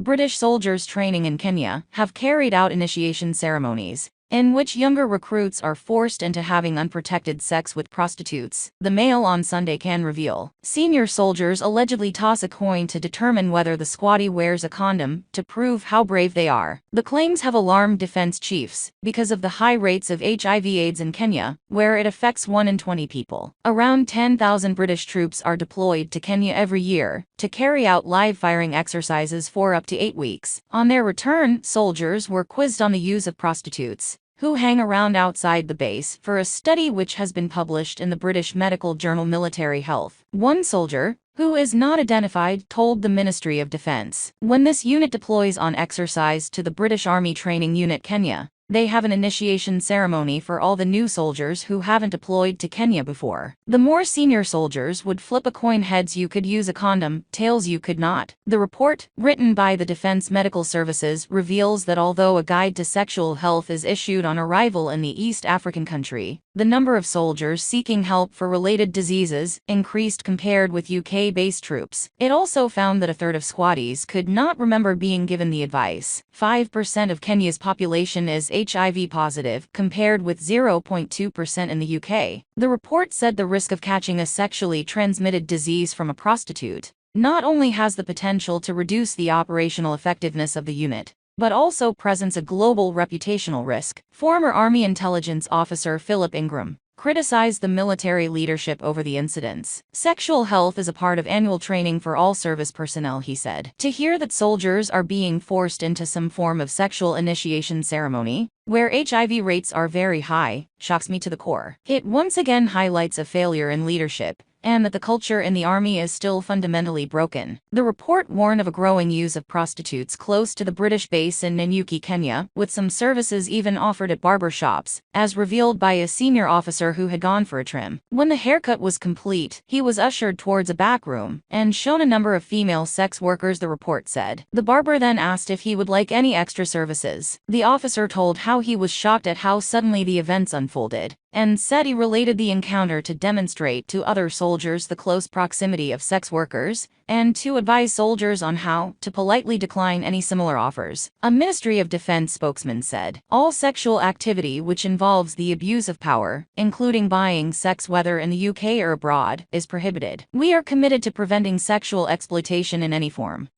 British soldiers training in Kenya have carried out initiation ceremonies, in which younger recruits are forced into having unprotected sex with prostitutes, the Mail on Sunday can reveal. Senior soldiers allegedly toss a coin to determine whether the squatty wears a condom to prove how brave they are. The claims have alarmed defense chiefs because of the high rates of HIV/AIDS in Kenya, where it affects 1 in 20 people. Around 10,000 British troops are deployed to Kenya every year to carry out live firing exercises for up to 8 weeks. On their return, soldiers were quizzed on the use of prostitutes, who hang around outside the base, for a study which has been published in the British medical journal Military Health. One soldier, who is not identified, told the Ministry of Defence, when this unit deploys on exercise to the British Army Training Unit Kenya, they have an initiation ceremony for all the new soldiers who haven't deployed to Kenya before. The more senior soldiers would flip a coin: heads you could use a condom, tails you could not. The report, written by the Defense Medical Services, reveals that although a guide to sexual health is issued on arrival in the East African country, the number of soldiers seeking help for related diseases increased compared with UK-based troops. It also found that a third of squatties could not remember being given the advice. 5% of Kenya's population is HIV positive, compared with 0.2% in the UK. The report said the risk of catching a sexually transmitted disease from a prostitute not only has the potential to reduce the operational effectiveness of the unit, but also presents a global reputational risk. Former Army intelligence officer Philip Ingram criticized the military leadership over the incidents. Sexual health is a part of annual training for all service personnel, he said. To hear that soldiers are being forced into some form of sexual initiation ceremony, where HIV rates are very high, shocks me to the core. It once again highlights a failure in leadership, and that the culture in the army is still fundamentally broken. The report warned of a growing use of prostitutes close to the British base in Nanyuki, Kenya, with some services even offered at barber shops, as revealed by a senior officer who had gone for a trim. When the haircut was complete, he was ushered towards a back room and shown a number of female sex workers, the report said. The barber then asked if he would like any extra services. The officer told how he was shocked at how suddenly the events unfolded, and said he related the encounter to demonstrate to other soldiers the close proximity of sex workers, and to advise soldiers on how to politely decline any similar offers. A Ministry of Defense spokesman said, "All sexual activity which involves the abuse of power, including buying sex whether in the UK or abroad, is prohibited. We are committed to preventing sexual exploitation in any form."